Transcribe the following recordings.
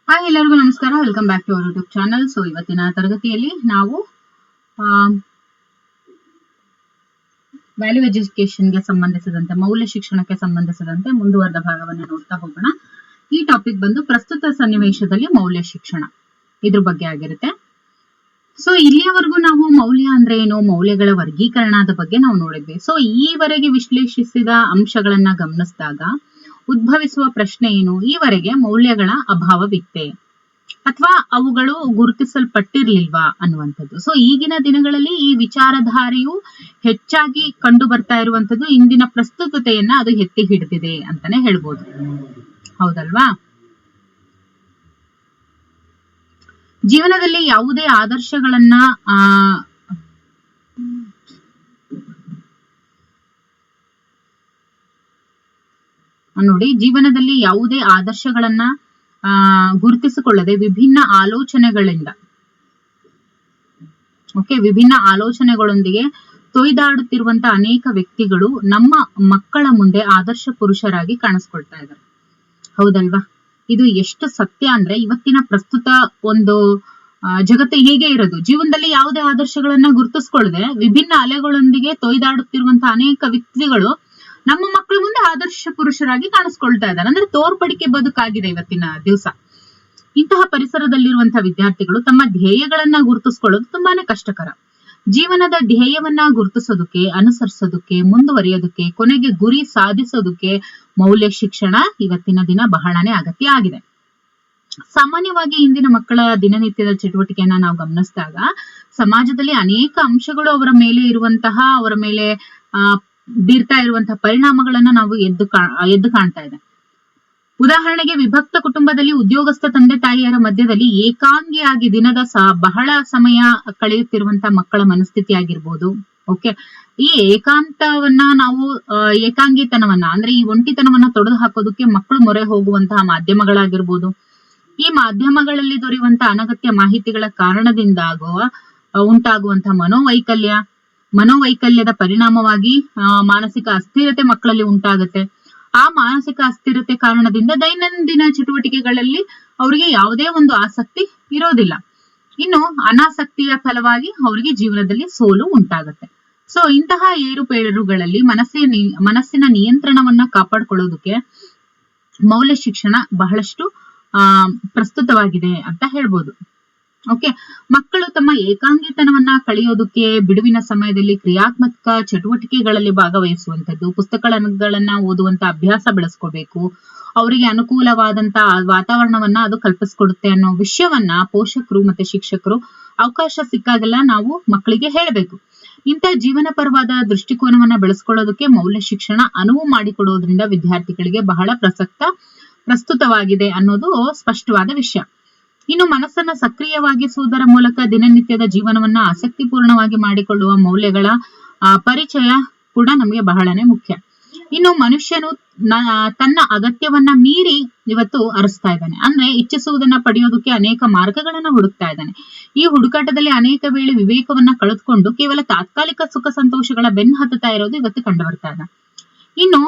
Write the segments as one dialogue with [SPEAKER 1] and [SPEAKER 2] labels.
[SPEAKER 1] Hi ಎಲ್ಲರಿಗೂ ನಮಸ್ಕಾರ. Welcome back to our YouTube channel. So ಇವತ್ತಿನ ತರಗತಿಯಲ್ಲಿ ನಾವು ವ್ಯಾಲ್ಯೂ ಎಜುಕೇಶನ್ಗೆ ಸಂಬಂಧಿಸಿದಂತೆ, ಮೌಲ್ಯ ಶಿಕ್ಷಣಕ್ಕೆ ಸಂಬಂಧಿಸಿದಂತೆ ಮುಂದುವರೆದ ಭಾಗವನ್ನು ನೋಡ್ತಾ ಹೋಗೋಣ. ಈ ಟಾಪಿಕ್ ಬಂದು ಪ್ರಸ್ತುತ ಸನ್ನಿವೇಶದಲ್ಲಿ ಮೌಲ್ಯ ಶಿಕ್ಷಣ ಇದ್ರ ಬಗ್ಗೆ ಆಗಿರುತ್ತೆ. ಸೊ ಇಲ್ಲಿಯವರೆಗೂ ನಾವು ಮೌಲ್ಯ ಅಂದ್ರೆ ಏನು, ಮೌಲ್ಯಗಳ ವರ್ಗೀಕರಣದ ಬಗ್ಗೆ ನಾವು ನೋಡಿದ್ವಿ. ಸೊ ಈವರೆಗೆ ವಿಶ್ಲೇಷಿಸಿದ ಅಂಶಗಳನ್ನ ಗಮನಿಸಿದಾಗ ಉದ್ಭವಿಸುವ ಪ್ರಶ್ನೆ ಏನು, ಈವರೆಗೆ ಮೌಲ್ಯಗಳ ಅಭಾವವಿತ್ತೆ ಅಥವಾ ಅವುಗಳು ಗುರುತಿಸಲ್ಪಟ್ಟಿರ್ಲಿಲ್ವಾ ಅನ್ನುವಂಥದ್ದು. ಸೊ ಈಗಿನ ದಿನಗಳಲ್ಲಿ ಈ ವಿಚಾರಧಾರೆಯು ಹೆಚ್ಚಾಗಿ ಕಂಡು ಬರ್ತಾ ಇರುವಂತದ್ದು ಇಂದಿನ ಪ್ರಸ್ತುತತೆಯನ್ನ ಅದು ಎತ್ತಿ ಹಿಡಿದಿದೆ ಅಂತಾನೆ ಹೇಳ್ಬೋದು, ಹೌದಲ್ವಾ? ಜೀವನದಲ್ಲಿ ಯಾವುದೇ ಆದರ್ಶಗಳನ್ನ ನೋಡಿ, ಜೀವನದಲ್ಲಿ ಯಾವುದೇ ಆದರ್ಶಗಳನ್ನ ಗುರುತಿಸಿಕೊಳ್ಳದೆ ವಿಭಿನ್ನ ಆಲೋಚನೆಗಳಿಂದ ವಿಭಿನ್ನ ಆಲೋಚನೆಗಳೊಂದಿಗೆ ತೊಯ್ದಾಡುತ್ತಿರುವಂತ ಅನೇಕ ವ್ಯಕ್ತಿಗಳು ನಮ್ಮ ಮಕ್ಕಳ ಮುಂದೆ ಆದರ್ಶ ಪುರುಷರಾಗಿ ಕಾಣಿಸ್ಕೊಳ್ತಾ ಇದ್ದಾರೆ, ಹೌದಲ್ವಾ? ಇದು ಎಷ್ಟು ಸತ್ಯ ಅಂದ್ರೆ ಇವತ್ತಿನ ಪ್ರಸ್ತುತ ಒಂದು ಜಗತ್ತು ಹೀಗೆ ಇರೋದು. ಜೀವನದಲ್ಲಿ ಯಾವುದೇ ಆದರ್ಶಗಳನ್ನ ಗುರುತಿಸ್ಕೊಳ್ಳದೆ ವಿಭಿನ್ನ ಅಲೆಗಳೊಂದಿಗೆ ತೊಯ್ದಾಡುತ್ತಿರುವಂತಹ ಅನೇಕ ವ್ಯಕ್ತಿಗಳು ನಮ್ಮ ಮಕ್ಕಳ ಮುಂದೆ ಆದರ್ಶ ಪುರುಷರಾಗಿ ಕಾಣಿಸ್ಕೊಳ್ತಾ ಇದ್ದಾರೆ. ಅಂದ್ರೆ ತೋರ್ಪಡಿಕೆ ಬದುಕಾಗಿದೆ ಇವತ್ತಿನ ದಿವಸ. ಇಂತಹ ಪರಿಸರದಲ್ಲಿರುವಂತಹ ವಿದ್ಯಾರ್ಥಿಗಳು ತಮ್ಮ ಧ್ಯೇಯಗಳನ್ನ ಗುರುತಿಸ್ಕೊಳ್ಳೋದು ತುಂಬಾನೇ ಕಷ್ಟಕರ. ಜೀವನದ ಧ್ಯೇಯವನ್ನ ಗುರುತಿಸೋದಕ್ಕೆ, ಅನುಸರಿಸೋದಕ್ಕೆ, ಮುಂದುವರಿಯೋದಕ್ಕೆ, ಕೊನೆಗೆ ಗುರಿ ಸಾಧಿಸೋದಕ್ಕೆ ಮೌಲ್ಯ ಶಿಕ್ಷಣ ಇವತ್ತಿನ ದಿನ ಬಹಳನೇ ಅಗತ್ಯ ಆಗಿದೆ. ಸಾಮಾನ್ಯವಾಗಿ ಇಂದಿನ ಮಕ್ಕಳ ದಿನನಿತ್ಯದ ಚಟುವಟಿಕೆಯನ್ನ ನಾವು ಗಮನಿಸಿದಾಗ ಸಮಾಜದಲ್ಲಿ ಅನೇಕ ಅಂಶಗಳು ಅವರ ಮೇಲೆ ಬೀರ್ತಾ ಇರುವಂತಹ ಪರಿಣಾಮಗಳನ್ನ ನಾವು ಎದ್ದು ಕಾಣ್ತಾ ಇದೆ. ಉದಾಹರಣೆಗೆ, ವಿಭಕ್ತ ಕುಟುಂಬದಲ್ಲಿ ಉದ್ಯೋಗಸ್ಥ ತಂದೆ ತಾಯಿಯರ ಮಧ್ಯದಲ್ಲಿ ಏಕಾಂಗಿಯಾಗಿ ದಿನದ ಬಹಳ ಸಮಯ ಕಳೆಯುತ್ತಿರುವಂತಹ ಮಕ್ಕಳ ಮನಸ್ಥಿತಿ ಆಗಿರ್ಬೋದು. ಈ ಏಕಾಂತವನ್ನ ನಾವು ಏಕಾಂಗಿತನವನ್ನ ಅಂದ್ರೆ ಈ ಒಂಟಿತನವನ್ನ ತೊಡೆದು ಹಾಕೋದಕ್ಕೆ ಮಕ್ಕಳು ಮೊರೆ ಹೋಗುವಂತಹ ಮಾಧ್ಯಮಗಳಾಗಿರ್ಬೋದು. ಈ ಮಾಧ್ಯಮಗಳಲ್ಲಿ ದೊರೆಯುವಂತಹ ಅನಗತ್ಯ ಮಾಹಿತಿಗಳ ಕಾರಣದಿಂದ ಉಂಟಾಗುವಂತಹ ಮನೋವೈಕಲ್ಯದ ಪರಿಣಾಮವಾಗಿ ಮಾನಸಿಕ ಅಸ್ಥಿರತೆ ಮಕ್ಕಳಲ್ಲಿ ಉಂಟಾಗುತ್ತೆ. ಆ ಮಾನಸಿಕ ಅಸ್ಥಿರತೆ ಕಾರಣದಿಂದ ದೈನಂದಿನ ಚಟುವಟಿಕೆಗಳಲ್ಲಿ ಅವರಿಗೆ ಯಾವುದೇ ಒಂದು ಆಸಕ್ತಿ ಇರೋದಿಲ್ಲ. ಇನ್ನು ಅನಾಸಕ್ತಿಯ ಫಲವಾಗಿ ಅವರಿಗೆ ಜೀವನದಲ್ಲಿ ಸೋಲು ಉಂಟಾಗುತ್ತೆ. ಸೊ ಇಂತಹ ಏರುಪೇರುಗಳಲ್ಲಿ ಮನಸ್ಸಿನ ನಿಯಂತ್ರಣವನ್ನ ಕಾಪಾಡಿಕೊಳ್ಳೋದಕ್ಕೆ ಮೌಲ್ಯ ಶಿಕ್ಷಣ ಬಹಳಷ್ಟು ಪ್ರಸ್ತುತವಾಗಿದೆ ಅಂತ ಹೇಳ್ಬೋದು. ಮಕ್ಕಳು ತಮ್ಮ ಏಕಾಂಗಿತನವನ್ನ ಕಳೆಯೋದಕ್ಕೆ ಬಿಡುವಿನ ಸಮಯದಲ್ಲಿ ಕ್ರಿಯಾತ್ಮಕ ಚಟುವಟಿಕೆಗಳಲ್ಲಿ ಭಾಗವಹಿಸುವಂತದ್ದು, ಪುಸ್ತಕಗಳನ್ನ ಓದುವಂತ ಅಭ್ಯಾಸ ಬೆಳೆಸ್ಕೋಬೇಕು. ಅವರಿಗೆ ಅನುಕೂಲವಾದಂತ ವಾತಾವರಣವನ್ನ ಅದು ಕಲ್ಪಿಸ್ಕೊಡುತ್ತೆ ಅನ್ನೋ ವಿಷಯವನ್ನ ಪೋಷಕರು ಮತ್ತೆ ಶಿಕ್ಷಕರು ಅವಕಾಶ ಸಿಕ್ಕಾಗೆಲ್ಲ ನಾವು ಮಕ್ಕಳಿಗೆ ಹೇಳಬೇಕು. ಇಂಥ ಜೀವನ ಪರವಾದ ದೃಷ್ಟಿಕೋನವನ್ನ ಬೆಳೆಸ್ಕೊಳ್ಳೋದಕ್ಕೆ ಮೌಲ್ಯ ಶಿಕ್ಷಣ ಅನುವು ಮಾಡಿಕೊಡೋದ್ರಿಂದ ವಿದ್ಯಾರ್ಥಿಗಳಿಗೆ ಬಹಳ ಪ್ರಸ್ತುತವಾಗಿದೆ ಅನ್ನೋದು ಸ್ಪಷ್ಟವಾದ ವಿಷಯ. ಇನ್ನು ಮನಸ್ಸನ್ನ ಸಕ್ರಿಯವಾಗಿಸುವುದರ ಮೂಲಕ ದಿನನಿತ್ಯದ ಜೀವನವನ್ನ ಆಸಕ್ತಿಪೂರ್ಣವಾಗಿ ಮಾಡಿಕೊಳ್ಳುವ ಮೌಲ್ಯಗಳ ಪರಿಚಯ ಕೂಡ ನಮಗೆ ಬಹಳನೇ ಮುಖ್ಯ. ಇನ್ನು ಮನುಷ್ಯನು ತನ್ನ ಅಗತ್ಯವನ್ನ ಮೀರಿ ಇವತ್ತು ಅರಸ್ತಾ ಇದ್ದಾನೆ. ಅಂದ್ರೆ ಇಚ್ಛಿಸುವುದನ್ನ ಪಡೆಯೋದಕ್ಕೆ ಅನೇಕ ಮಾರ್ಗಗಳನ್ನ ಹುಡುಕ್ತಾ ಇದ್ದಾನೆ. ಈ ಹುಡುಕಾಟದಲ್ಲಿ ಅನೇಕ ವೇಳೆ ವಿವೇಕವನ್ನ ಕಳೆದುಕೊಂಡು ಕೇವಲ ತಾತ್ಕಾಲಿಕ ಸುಖ ಸಂತೋಷಗಳ ಬೆನ್ನು ಹತ್ತುತ್ತಾ ಇರೋದು ಇವತ್ತು ಕಂಡು ಬರ್ತಾ ಇದೆ. ಇನ್ನು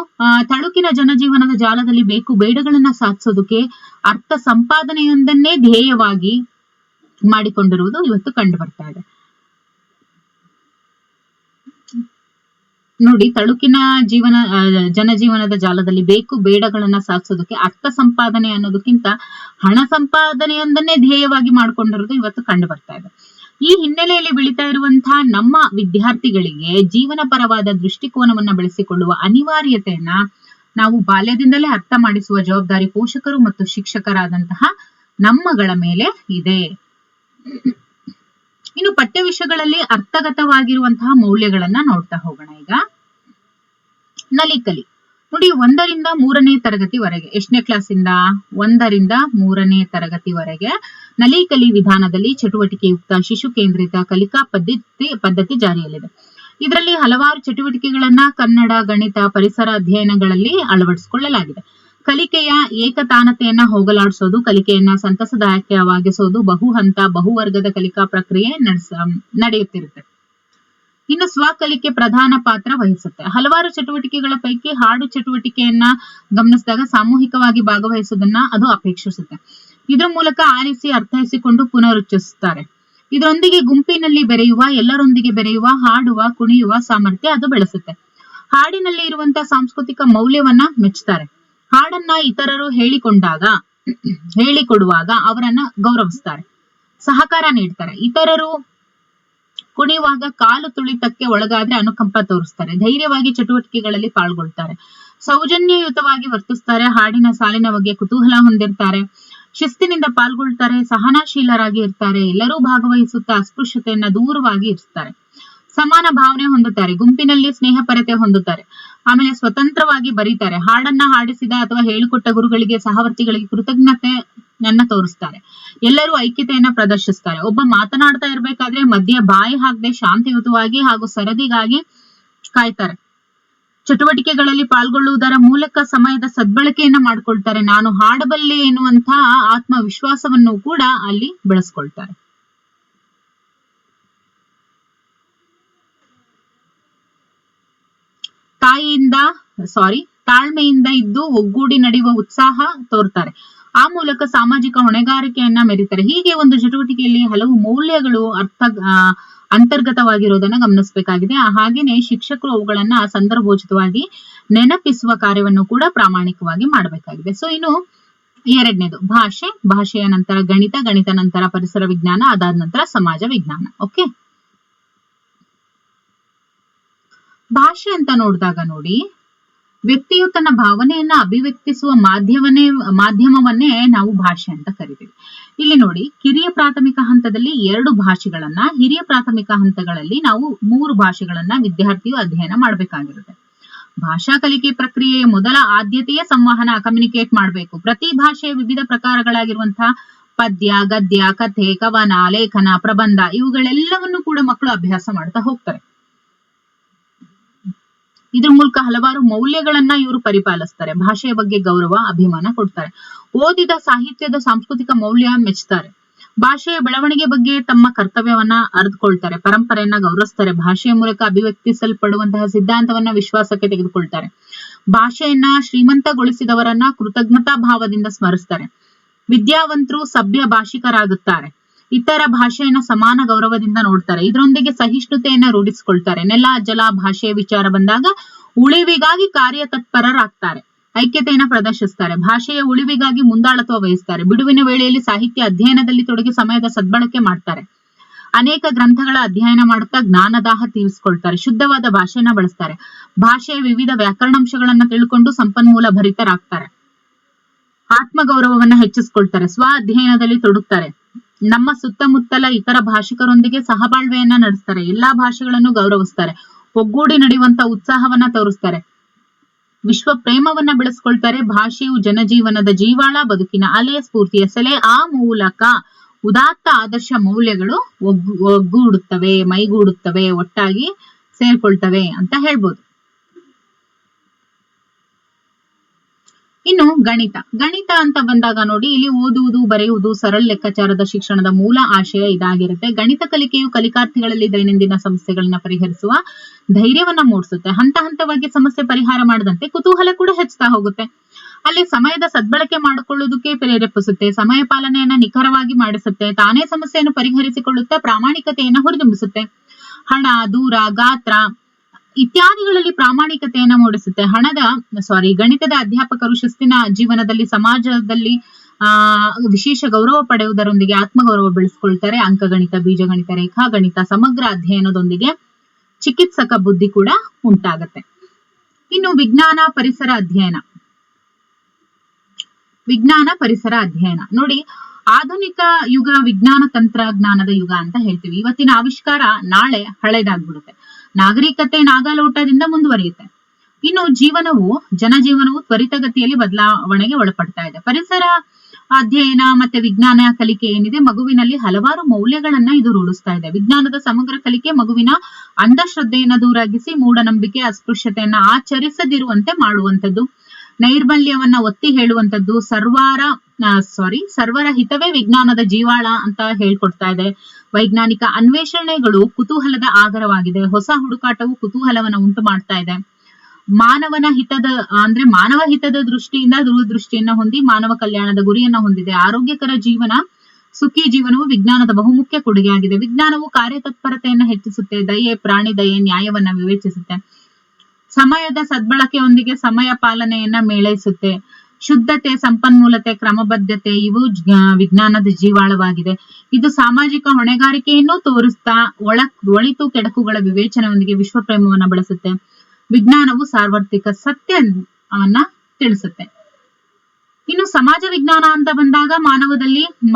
[SPEAKER 1] ತಳುಕಿನ ಜನಜೀವನದ ಜಾಲದಲ್ಲಿ ಬೇಕು ಬೇಡಗಳನ್ನ ಸಾಧಿಸೋದಕ್ಕೆ ಅರ್ಥ ಸಂಪಾದನೆಯೊಂದನ್ನೇ ಧ್ಯೇಯವಾಗಿ ಮಾಡಿಕೊಂಡಿರುವುದು ಇವತ್ತು ಕಂಡು ಬರ್ತಾ ಇದೆ. ನೋಡಿ, ತಳುಕಿನ ಜನಜೀವನದ ಜಾಲದಲ್ಲಿ ಬೇಕು ಬೇಡಗಳನ್ನ ಸಾಧಿಸೋದಕ್ಕೆ ಅರ್ಥ ಸಂಪಾದನೆ ಅನ್ನೋದಕ್ಕಿಂತ ಹಣ ಸಂಪಾದನೆಯೊಂದನ್ನೇ ಧ್ಯೇಯವಾಗಿ ಮಾಡ್ಕೊಂಡಿರೋದು ಇವತ್ತು ಕಂಡು ಬರ್ತಾ ಇದೆ. ಈ ಹಿನ್ನೆಲೆಯಲ್ಲಿ ಬೆಳೀತಾ ಇರುವಂತಹ ನಮ್ಮ ವಿದ್ಯಾರ್ಥಿಗಳಿಗೆ ಜೀವನ ಪರವಾದ ದೃಷ್ಟಿಕೋನವನ್ನ ಬೆಳೆಸಿಕೊಳ್ಳುವ ಅನಿವಾರ್ಯತೆಯನ್ನ ನಾವು ಬಾಲ್ಯದಿಂದಲೇ ಅರ್ಥ ಮಾಡಿಸುವ ಜವಾಬ್ದಾರಿ ಪೋಷಕರು ಮತ್ತು ಶಿಕ್ಷಕರಾದಂತಹ ನಮ್ಮಗಳ ಮೇಲೆ ಇದೆ. ಇನ್ನು ಪಠ್ಯ ವಿಷಯಗಳಲ್ಲಿ ಅರ್ಥಗತವಾಗಿರುವಂತಹ ಮೌಲ್ಯಗಳನ್ನ ನೋಡ್ತಾ ಹೋಗೋಣ. ಈಗ ನಲಿಕಲಿ ನೋಡಿ, 1 ರಿಂದ 3ನೇ ತರಗತಿವರೆಗೆ, ಎಷ್ಟನೇ ಕ್ಲಾಸಿಂದ 1 ರಿಂದ 3ನೇ ತರಗತಿವರೆಗೆ ನಲಿಕಲಿ ವಿಧಾನದಲ್ಲಿ ಚಟುವಟಿಕೆಯುಕ್ತ ಶಿಶು ಕೇಂದ್ರಿತ ಕಲಿಕಾ ಪದ್ಧತಿ ಜಾರಿಯಲ್ಲಿದೆ. ಇದರಲ್ಲಿ ಹಲವಾರು ಚಟುವಟಿಕೆಗಳನ್ನ ಕನ್ನಡ, ಗಣಿತ, ಪರಿಸರ ಅಧ್ಯಯನಗಳಲ್ಲಿ ಅಳವಡಿಸಿಕೊಳ್ಳಲಾಗಿದೆ. ಕಲಿಕೆಯ ಏಕತಾನತೆಯನ್ನ ಹೋಗಲಾಡಿಸೋದು, ಕಲಿಕೆಯನ್ನ ಸಂತಸದಾಯಕವಾಗಿಸೋದು, ಬಹುಹಂತ ಬಹುವರ್ಗದ ಕಲಿಕಾ ಪ್ರಕ್ರಿಯೆ ನಡೆಯುತ್ತಿರುತ್ತೆ. ಇನ್ನು ಸ್ವಕಲಿಕೆ ಪ್ರಧಾನ ಪಾತ್ರ ವಹಿಸುತ್ತೆ. ಹಲವಾರು ಚಟುವಟಿಕೆಗಳ ಪೈಕಿ ಹಾಡು ಚಟುವಟಿಕೆಯನ್ನ ಗಮನಿಸಿದಾಗ ಸಾಮೂಹಿಕವಾಗಿ ಭಾಗವಹಿಸುವುದನ್ನ ಅದು ಅಪೇಕ್ಷಿಸುತ್ತೆ. ಇದರ ಮೂಲಕ ಆರಿಸಿ ಅರ್ಥೈಸಿಕೊಂಡು ಪುನರುಚ್ಚರಿಸುತ್ತಾರೆ. ಇದರೊಂದಿಗೆ ಗುಂಪಿನಲ್ಲಿ ಬೆರೆಯುವ, ಎಲ್ಲರೊಂದಿಗೆ ಬೆರೆಯುವ, ಹಾಡುವ, ಕುಣಿಯುವ ಸಾಮರ್ಥ್ಯ ಅದು ಬೆಳೆಸುತ್ತೆ. ಹಾಡಿನಲ್ಲಿ ಇರುವಂತಹ ಸಾಂಸ್ಕೃತಿಕ ಮೌಲ್ಯವನ್ನ ಮೆಚ್ಚುತ್ತಾರೆ. ಹಾಡನ್ನ ಇತರರು ಹೇಳಿಕೊಡುವಾಗ ಅವರನ್ನ ಗೌರವಿಸ್ತಾರೆ, ಸಹಕಾರ ನೀಡ್ತಾರೆ. ಇತರರು ಕುಣಿಯುವಾಗ ಕಾಲು ತುಳಿತಕ್ಕೆ ಒಳಗಾದ್ರೆ ಅನುಕಂಪ ತೋರಿಸ್ತಾರೆ. ಧೈರ್ಯವಾಗಿ ಚಟುವಟಿಕೆಗಳಲ್ಲಿ ಪಾಲ್ಗೊಳ್ತಾರೆ. ಸೌಜನ್ಯಯುತವಾಗಿ ವರ್ತಿಸ್ತಾರೆ. ಹಾಡಿನ ಸಾಲಿನ ಬಗ್ಗೆ ಕುತೂಹಲ ಹೊಂದಿರ್ತಾರೆ. ಶಿಸ್ತಿನಿಂದ ಪಾಲ್ಗೊಳ್ತಾರೆ. ಸಹನಾಶೀಲರಾಗಿ ಇರ್ತಾರೆ. ಎಲ್ಲರೂ ಭಾಗವಹಿಸುತ್ತಾ ಅಸ್ಪೃಶ್ಯತೆಯನ್ನ ದೂರವಾಗಿ ಇರಿಸ್ತಾರೆ. ಸಮಾನ ಭಾವನೆ ಹೊಂದುತ್ತಾರೆ. ಗುಂಪಿನಲ್ಲಿ ಸ್ನೇಹಪರತೆ ಹೊಂದುತ್ತಾರೆ. ಆಮೇಲೆ ಸ್ವತಂತ್ರವಾಗಿ ಬರೀತಾರೆ. ಹಾಡನ್ನ ಹಾಡಿಸಿದ ಅಥವಾ ಹೇಳಿಕೊಟ್ಟ ಗುರುಗಳಿಗೆ, ಸಹವರ್ತಿಗಳಿಗೆ ಕೃತಜ್ಞತೆಯನ್ನ ತೋರಿಸ್ತಾರೆ. ಎಲ್ಲರೂ ಐಕ್ಯತೆಯನ್ನ ಪ್ರದರ್ಶಿಸ್ತಾರೆ. ಒಬ್ಬ ಮಾತನಾಡ್ತಾ ಇರ್ಬೇಕಾದ್ರೆ ಮಧ್ಯೆ ಬಾಯಿ ಹಾಕದೆ ಶಾಂತಿಯುತವಾಗಿ ಹಾಗೂ ಸರದಿಗಾಗಿ ಕಾಯ್ತಾರೆ. ಚಟುವಟಿಕೆಗಳಲ್ಲಿ ಪಾಲ್ಗೊಳ್ಳುವುದರ ಮೂಲಕ ಸಮಯದ ಸದ್ಬಳಕೆಯನ್ನ ಮಾಡ್ಕೊಳ್ತಾರೆ. ನಾನು ಹಾಡಬಲ್ಲೆ ಎನ್ನುವಂತಹ ಆತ್ಮವಿಶ್ವಾಸವನ್ನು ಕೂಡ ಅಲ್ಲಿ ಬೆಳೆಸ್ಕೊಳ್ತಾರೆ. ತಾಳ್ಮೆಯಿಂದ ಇದ್ದು ಒಗ್ಗೂಡಿ ನಡೆಯುವ ಉತ್ಸಾಹ ತೋರ್ತಾರೆ. ಆ ಮೂಲಕ ಸಾಮಾಜಿಕ ಹೊಣೆಗಾರಿಕೆಯನ್ನ ಮೆರೀತಾರೆ. ಹೀಗೆ ಒಂದು ಚಟುವಟಿಕೆಯಲ್ಲಿ ಹಲವು ಮೌಲ್ಯಗಳು ಅಂತರ್ಗತವಾಗಿರೋದನ್ನ ಗಮನಿಸಬೇಕಾಗಿದೆ. ಹಾಗೇನೆ ಶಿಕ್ಷಕರು ಅವುಗಳನ್ನ ಸಂದರ್ಭೋಚಿತವಾಗಿ ನೆನಪಿಸುವ ಕಾರ್ಯವನ್ನು ಕೂಡ ಪ್ರಾಮಾಣಿಕವಾಗಿ ಮಾಡಬೇಕಾಗಿದೆ. ಸೊ ಇನ್ನು ಎರಡನೇದು ಭಾಷೆಯ ನಂತರ ಗಣಿತ ನಂತರ ಪರಿಸರ ವಿಜ್ಞಾನ, ಅದಾದ ನಂತರ ಸಮಾಜ ವಿಜ್ಞಾನ. ಓಕೆ, ಭಾಷೆ ಅಂತ ನೋಡಿದಾಗ ನೋಡಿ, ವ್ಯಕ್ತಿಯು ತನ್ನ ಭಾವನೆಯನ್ನ ಅಭಿವ್ಯಕ್ತಿಸುವ ಮಾಧ್ಯಮವನ್ನೇ ನಾವು ಭಾಷೆ ಅಂತ ಕರಿತೀವಿ. ಇಲ್ಲಿ ನೋಡಿ, ಕಿರಿಯ ಪ್ರಾಥಮಿಕ ಹಂತದಲ್ಲಿ 2 ಭಾಷೆಗಳನ್ನ, ಹಿರಿಯ ಪ್ರಾಥಮಿಕ ಹಂತಗಳಲ್ಲಿ ನಾವು 3 ಭಾಷೆಗಳನ್ನ ವಿದ್ಯಾರ್ಥಿಯು ಅಧ್ಯಯನ ಮಾಡಬೇಕಾಗಿರುತ್ತೆ. ಭಾಷಾ ಕಲಿಕೆ ಪ್ರಕ್ರಿಯೆಯ ಮೊದಲ ಆದ್ಯತೆಯ ಸಂವಹನ, ಕಮ್ಯುನಿಕೇಟ್ ಮಾಡಬೇಕು. ಪ್ರತಿ ಭಾಷೆಯ ವಿವಿಧ ಪ್ರಕಾರಗಳಾಗಿರುವಂತಹ ಪದ್ಯ, ಗದ್ಯ, ಕಥೆ, ಕವನ, ಲೇಖನ, ಪ್ರಬಂಧ ಇವುಗಳೆಲ್ಲವನ್ನು ಕೂಡ ಮಕ್ಕಳು ಅಭ್ಯಾಸ ಮಾಡ್ತಾ ಹೋಗ್ತಾರೆ. ಇದ್ರ ಮೂಲಕ ಹಲವಾರು ಮೌಲ್ಯಗಳನ್ನ ಇವರು ಪರಿಪಾಲಿಸ್ತಾರೆ. ಭಾಷೆಯ ಬಗ್ಗೆ ಗೌರವ, ಅಭಿಮಾನ ಕೊಡ್ತಾರೆ. ಓದಿದ ಸಾಹಿತ್ಯದ ಸಾಂಸ್ಕೃತಿಕ ಮೌಲ್ಯ ಮೆಚ್ಚುತ್ತಾರೆ. ಭಾಷೆಯ ಬೆಳವಣಿಗೆ ಬಗ್ಗೆ ತಮ್ಮ ಕರ್ತವ್ಯವನ್ನ ಅರಿತುಕೊಳ್ತಾರೆ. ಪರಂಪರೆಯನ್ನ ಗೌರವಿಸ್ತಾರೆ. ಭಾಷೆಯ ಮೂಲಕ ಅಭಿವ್ಯಕ್ತಿಸಲ್ಪಡುವಂತಹ ಸಿದ್ಧಾಂತವನ್ನ ವಿಶ್ವಾಸಕ್ಕೆ ತೆಗೆದುಕೊಳ್ತಾರೆ. ಭಾಷೆಯನ್ನ ಶ್ರೀಮಂತಗೊಳಿಸಿದವರನ್ನ ಕೃತಜ್ಞತಾ ಭಾವದಿಂದ ಸ್ಮರಿಸ್ತಾರೆ. ವಿದ್ಯಾವಂತರು ಸಭ್ಯ ಭಾಷಿಕರಾಗುತ್ತಾರೆ. ಇತರ ಭಾಷೆಯನ್ನ ಸಮಾನ ಗೌರವದಿಂದ ನೋಡ್ತಾರೆ. ಇದರೊಂದಿಗೆ ಸಹಿಷ್ಣುತೆಯನ್ನ ರೂಢಿಸಿಕೊಳ್ತಾರೆ. ನೆಲ, ಜಲ, ಭಾಷೆಯ ವಿಚಾರ ಬಂದಾಗ ಉಳಿವಿಗಾಗಿ ಕಾರ್ಯತತ್ಪರರಾಗ್ತಾರೆ. ಐಕ್ಯತೆಯನ್ನ ಪ್ರದರ್ಶಿಸ್ತಾರೆ. ಭಾಷೆಯ ಉಳಿವಿಗಾಗಿ ಮುಂದಾಳತ್ವ ವಹಿಸ್ತಾರೆ. ಬಿಡುವಿನ ವೇಳೆಯಲ್ಲಿ ಸಾಹಿತ್ಯ ಅಧ್ಯಯನದಲ್ಲಿ ತೊಡಗಿ ಸಮಯದ ಸದ್ಬಳಕೆ ಮಾಡ್ತಾರೆ. ಅನೇಕ ಗ್ರಂಥಗಳ ಅಧ್ಯಯನ ಮಾಡುತ್ತಾ ಜ್ಞಾನದಾಹ ತೀರಿಸಿಕೊಳ್ತಾರೆ. ಶುದ್ಧವಾದ ಭಾಷೆಯನ್ನ ಬಳಸ್ತಾರೆ. ಭಾಷೆಯ ವಿವಿಧ ವ್ಯಾಕರಣಾಂಶಗಳನ್ನ ತಿಳ್ಕೊಂಡು ಸಂಪನ್ಮೂಲ ಭರಿತರಾಗ್ತಾರೆ. ಆತ್ಮಗೌರವವನ್ನ ಹೆಚ್ಚಿಸಿಕೊಳ್ತಾರೆ. ಸ್ವ ಅಧ್ಯಯನದಲ್ಲಿ ತೊಡಗುತ್ತಾರೆ. ನಮ್ಮ ಸುತ್ತಮುತ್ತಲ ಇತರ ಭಾಷಿಕರೊಂದಿಗೆ ಸಹಬಾಳ್ವೆಯನ್ನ ನಡೆಸ್ತಾರೆ. ಎಲ್ಲಾ ಭಾಷೆಗಳನ್ನು ಗೌರವಿಸ್ತಾರೆ. ಒಗ್ಗೂಡಿ ನಡೆಯುವಂತ ಉತ್ಸಾಹವನ್ನ ತೋರಿಸ್ತಾರೆ. ವಿಶ್ವ ಪ್ರೇಮವನ್ನ ಬೆಳೆಸ್ಕೊಳ್ತಾರೆ. ಭಾಷೆಯು ಜನಜೀವನದ ಜೀವಾಳ, ಬದುಕಿನ ಅಲೆ, ಸ್ಫೂರ್ತಿಯ ಸೆಲೆ. ಆ ಮೂಲಕ ಉದಾತ್ತ ಆದರ್ಶ ಮೌಲ್ಯಗಳು ಒಗ್ಗೂಡುತ್ತವೆ, ಮೈಗೂಡುತ್ತವೆ, ಒಟ್ಟಾಗಿ ಸೇರ್ಕೊಳ್ತವೆ ಅಂತ ಹೇಳ್ಬೋದು. ಇನ್ನು ಗಣಿತ ಅಂತ ಬಂದಾಗ ನೋಡಿ, ಇಲ್ಲಿ ಓದುವುದು, ಬರೆಯುವುದು, ಸರಳ ಲೆಕ್ಕಾಚಾರದ ಶಿಕ್ಷಣದ ಮೂಲ ಆಶಯ ಇದಾಗಿರುತ್ತೆ. ಗಣಿತ ಕಲಿಕೆಯು ಕಲಿಕಾರ್ಥಿಗಳಲ್ಲಿ ದೈನಂದಿನ ಸಮಸ್ಯೆಗಳನ್ನ ಪರಿಹರಿಸುವ ಧೈರ್ಯವನ್ನ ಮೂಡಿಸುತ್ತೆ. ಹಂತ ಹಂತವಾಗಿ ಸಮಸ್ಯೆ ಪರಿಹಾರ ಮಾಡದಂತೆ ಕುತೂಹಲ ಕೂಡ ಹೆಚ್ಚುತ್ತಾ ಹೋಗುತ್ತೆ. ಅಲ್ಲಿ ಸಮಯದ ಸದ್ಬಳಕೆ ಮಾಡಿಕೊಳ್ಳುವುದಕ್ಕೆ ಪ್ರೇರೇಪಿಸುತ್ತೆ. ಸಮಯ ಪಾಲನೆಯನ್ನ ನಿಖರವಾಗಿ ಮಾಡಿಸುತ್ತೆ. ತಾನೇ ಸಮಸ್ಯೆಯನ್ನು ಪರಿಹರಿಸಿಕೊಳ್ಳುತ್ತಾ ಪ್ರಾಮಾಣಿಕತೆಯನ್ನ ಹುರಿದುಂಬಿಸುತ್ತೆ. ಹಣ, ದೂರ, ಗಾತ್ರ ಇತ್ಯಾದಿಗಳಲ್ಲಿ ಪ್ರಾಮಾಣಿಕತೆಯನ್ನ ಮೂಡಿಸುತ್ತೆ. ಗಣಿತದ ಅಧ್ಯಾಪಕರು ಶಿಸ್ತಿನ ಜೀವನದಲ್ಲಿ, ಸಮಾಜದಲ್ಲಿ ವಿಶೇಷ ಗೌರವ ಪಡೆಯುವುದರೊಂದಿಗೆ ಆತ್ಮಗೌರವ ಬೆಳೆಸ್ಕೊಳ್ತಾರೆ. ಅಂಕಗಣಿತ, ಬೀಜಗಣಿತ, ರೇಖಾಗಣಿತ ಸಮಗ್ರ ಅಧ್ಯಯನದೊಂದಿಗೆ ಚಿಕಿತ್ಸಕ ಬುದ್ಧಿ ಕೂಡ ಉಂಟಾಗತ್ತೆ. ಇನ್ನು ವಿಜ್ಞಾನ ಪರಿಸರ ಅಧ್ಯಯನ ನೋಡಿ, ಆಧುನಿಕ ಯುಗ ವಿಜ್ಞಾನ ತಂತ್ರಜ್ಞಾನದ ಯುಗ ಅಂತ ಹೇಳ್ತೀವಿ. ಇವತ್ತಿನ ಆವಿಷ್ಕಾರ ನಾಳೆ ಹಳೆದಾಗ್ಬಿಡುತ್ತೆ. ನಾಗರಿಕತೆ ನಾಗಾಲೋಟದಿಂದ ಮುಂದುವರಿಯುತ್ತೆ. ಇನ್ನು ಜನಜೀವನವು ತ್ವರಿತಗತಿಯಲ್ಲಿ ಬದಲಾವಣೆಗೆ ಒಳಪಡ್ತಾ ಇದೆ. ಪರಿಸರ ಅಧ್ಯಯನ ಮತ್ತೆ ವಿಜ್ಞಾನ ಕಲಿಕೆ ಏನಿದೆ, ಮಗುವಿನಲ್ಲಿ ಹಲವಾರು ಮೌಲ್ಯಗಳನ್ನ ಇದು ರೂಢಿಸ್ತಾ ಇದೆ. ವಿಜ್ಞಾನದ ಸಮಗ್ರ ಕಲಿಕೆ ಮಗುವಿನ ಅಂಧಶ್ರದ್ಧೆಯನ್ನ ದೂರಾಗಿಸಿ ಮೂಢನಂಬಿಕೆ, ಅಸ್ಪೃಶ್ಯತೆಯನ್ನ ಆಚರಿಸದಿರುವಂತೆ ಮಾಡುವಂತದ್ದು, ನೈರ್ಮಲ್ಯವನ್ನ ಒತ್ತಿ ಹೇಳುವಂತದ್ದು, ಸರ್ವರ ಹಿತವೇ ವಿಜ್ಞಾನದ ಜೀವಾಳ ಅಂತ ಹೇಳ್ಕೊಡ್ತಾ ಇದೆ. ವೈಜ್ಞಾನಿಕ ಅನ್ವೇಷಣೆಗಳು ಕುತೂಹಲದ ಆಗರವಾಗಿದೆ. ಹೊಸ ಹುಡುಕಾಟವು ಕುತೂಹಲವನ್ನ ಉಂಟು ಮಾಡ್ತಾ ಇದೆ. ಮಾನವ ಹಿತದ ದೃಷ್ಟಿಯಿಂದ ದೂರದೃಷ್ಟಿಯನ್ನ ಹೊಂದಿ ಮಾನವ ಕಲ್ಯಾಣದ ಗುರಿಯನ್ನ ಹೊಂದಿದೆ. ಆರೋಗ್ಯಕರ ಜೀವನ, ಸುಖಿ ಜೀವನವು ವಿಜ್ಞಾನದ ಬಹುಮುಖ್ಯ ಕೊಡುಗೆಯಾಗಿದೆ. ವಿಜ್ಞಾನವು ಕಾರ್ಯತತ್ಪರತೆಯನ್ನ ಹೆಚ್ಚಿಸುತ್ತೆ, ದಯೆ, ಪ್ರಾಣಿ ದಯೆ, ನ್ಯಾಯವನ್ನ ವಿವೇಚಿಸುತ್ತೆ, ಸಮಯದ ಸದ್ಬಳಕೆಯೊಂದಿಗೆ ಸಮಯ ಪಾಲನೆಯನ್ನ ಮೇಳೈಸುತ್ತೆ, ಶುದ್ಧತೆ, ಸಂಪನ್ಮೂಲತೆ, ಕ್ರಮಬದ್ಧತೆ ಇವು ವಿಜ್ಞಾನದ ಜೀವಾಳವಾಗಿದೆ. ಇದು ಸಾಮಾಜಿಕ ಹೊಣೆಗಾರಿಕೆಯನ್ನು ತೋರಿಸ್ತಾ ಒಳಿತು ಕೆಡಕುಗಳ ವಿವೇಚನೆಯೊಂದಿಗೆ ವಿಶ್ವಪ್ರೇಮವನ್ನ ಬಳಸುತ್ತೆ. ವಿಜ್ಞಾನವು ಸಾರ್ವತ್ರಿಕ ಸತ್ಯವನ್ನ ತಿಳಿಸುತ್ತೆ. ಇನ್ನು ಸಮಾಜ ವಿಜ್ಞಾನ ಅಂತ ಬಂದಾಗ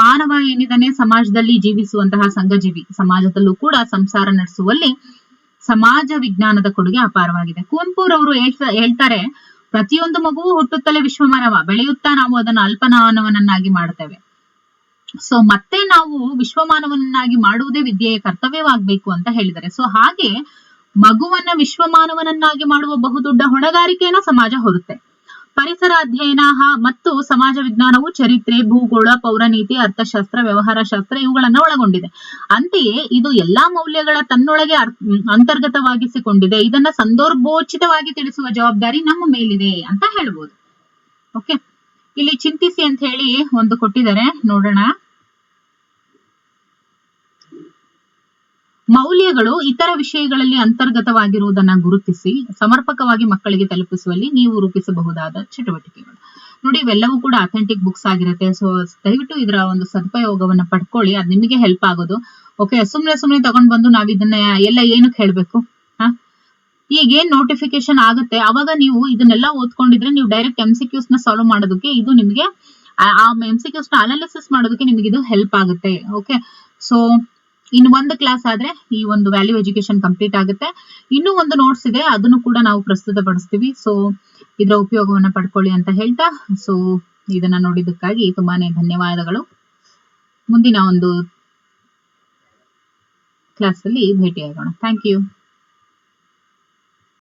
[SPEAKER 1] ಮಾನವ ಏನಿದಾನೆ ಸಮಾಜದಲ್ಲಿ ಜೀವಿಸುವಂತಹ ಸಂಘಜೀವಿ, ಸಮಾಜದಲ್ಲೂ ಕೂಡ ಸಂಸಾರ ನಡೆಸುವಲ್ಲಿ ಸಮಾಜ ವಿಜ್ಞಾನದ ಕೊಡುಗೆ ಅಪಾರವಾಗಿದೆ. ಕುವೆಂಪುರವರು ಹೇಳ್ತಾರೆ, ಪ್ರತಿಯೊಂದು ಮಗುವು ಹುಟ್ಟುತ್ತಲೇ ವಿಶ್ವಮಾನವ, ಬೆಳೆಯುತ್ತಾ ನಾವು ಅದನ್ನು ಅಲ್ಪಮಾನವನನ್ನಾಗಿ ಮಾಡ್ತೇವೆ. ಸೊ ಮತ್ತೆ ನಾವು ವಿಶ್ವಮಾನವನನ್ನಾಗಿ ಮಾಡುವುದೇ ವಿದ್ಯೆಯ ಕರ್ತವ್ಯವಾಗಬೇಕು ಅಂತ ಹೇಳಿದ್ದಾರೆ. ಸೊ ಹಾಗೆ ಮಗುವನ್ನ ವಿಶ್ವಮಾನವನನ್ನಾಗಿ ಮಾಡುವ ಬಹುದೊಡ್ಡ ಹೊಣೆಗಾರಿಕೆಯನ್ನ ಸಮಾಜ ಹೊರುತ್ತೆ. ಪರಿಸರ ಅಧ್ಯಯನ ಮತ್ತು ಸಮಾಜ ವಿಜ್ಞಾನವು ಚರಿತ್ರೆ, ಭೂಗೋಳ, ಪೌರನೀತಿ, ಅರ್ಥಶಾಸ್ತ್ರ, ವ್ಯವಹಾರ ಶಾಸ್ತ್ರ ಇವುಗಳನ್ನ ಒಳಗೊಂಡಿದೆ. ಅಂತೆಯೇ ಇದು ಎಲ್ಲಾ ಮೌಲ್ಯಗಳ ತನ್ನೊಳಗೆ ಅಂತರ್ಗತವಾಗಿಸಿಕೊಂಡಿದೆ. ಇದನ್ನ ಸಂದರ್ಭೋಚಿತವಾಗಿ ತಿಳಿಸುವ ಜವಾಬ್ದಾರಿ ನಮ್ಮ ಮೇಲಿದೆ ಅಂತ ಹೇಳ್ಬೋದು. ಓಕೆ, ಇಲ್ಲಿ ಚಿಂತಿಸಿ ಅಂತ ಹೇಳಿ ಒಂದು ಕೊಟ್ಟಿದ್ದಾರೆ, ನೋಡೋಣ. ಮೌಲ್ಯಗಳು ಇತರ ವಿಷಯಗಳಲ್ಲಿ ಅಂತರ್ಗತವಾಗಿರುವುದನ್ನ ಗುರುತಿಸಿ ಸಮರ್ಪಕವಾಗಿ ಮಕ್ಕಳಿಗೆ ತಲುಪಿಸುವಲ್ಲಿ ನೀವು ರೂಪಿಸಬಹುದಾದ ಚಟುವಟಿಕೆಗಳು. ನೋಡಿ, ಇವೆಲ್ಲವೂ ಕೂಡ ಅಥೆಂಟಿಕ್ ಬುಕ್ಸ್ ಆಗಿರುತ್ತೆ. ಸೊ ದಯವಿಟ್ಟು ಇದರ ಒಂದು ಸದುಪಯೋಗವನ್ನ ಪಡ್ಕೊಳ್ಳಿ, ಅದು ನಿಮಗೆ ಹೆಲ್ಪ್ ಆಗೋದು. ಓಕೆ, ಸುಮ್ನೆ ತಗೊಂಡ್ ಬಂದು ನಾವ್ ಇದನ್ನ ಎಲ್ಲ ಏನಕ್ಕೆ ಹೇಳ್ಬೇಕು? ಈಗೇನ್ ನೋಟಿಫಿಕೇಶನ್ ಆಗುತ್ತೆ ಅವಾಗ ನೀವು ಇದನ್ನೆಲ್ಲ ಓದ್ಕೊಂಡಿದ್ರೆ ನೀವು ಡೈರೆಕ್ಟ್ MCQs ನ ಸಾಲ್ವ್ ಮಾಡೋದಕ್ಕೆ ಇದು ನಿಮಗೆ ಆ MCQs ನ ಅನಾಲಿಸಿಸ್ ಮಾಡೋದಕ್ಕೆ ನಿಮಗೆ ಇದು ಹೆಲ್ಪ್ ಆಗುತ್ತೆ. ಓಕೆ, ಸೊ ಇನ್ನು ಒಂದು ಕ್ಲಾಸ್ ಆದ್ರೆ ಈ ಒಂದು ವ್ಯಾಲ್ಯೂ ಎಜುಕೇಶನ್ ಕಂಪ್ಲೀಟ್ ಆಗುತ್ತೆ. ಇನ್ನೂ ಒಂದು ನೋಟ್ಸ್ ಇದೆ, ಅದನ್ನು ಕೂಡ ನಾವು ಪ್ರಸ್ತುತಪಡಿಸ್ತೀವಿ. ಸೊ ಇದರ ಉಪಯೋಗವನ್ನ ಪಡ್ಕೊಳ್ಳಿ ಅಂತ ಹೇಳ್ತಾ, ಸೊ ಇದನ್ನ ನೋಡಿದ್ದಕ್ಕಾಗಿ ತುಂಬಾನೇ ಧನ್ಯವಾದಗಳು. ಮುಂದಿನ ಒಂದು ಕ್ಲಾಸ್ ಅಲ್ಲಿ ಭೇಟಿಯಾಗೋಣ. Thank you.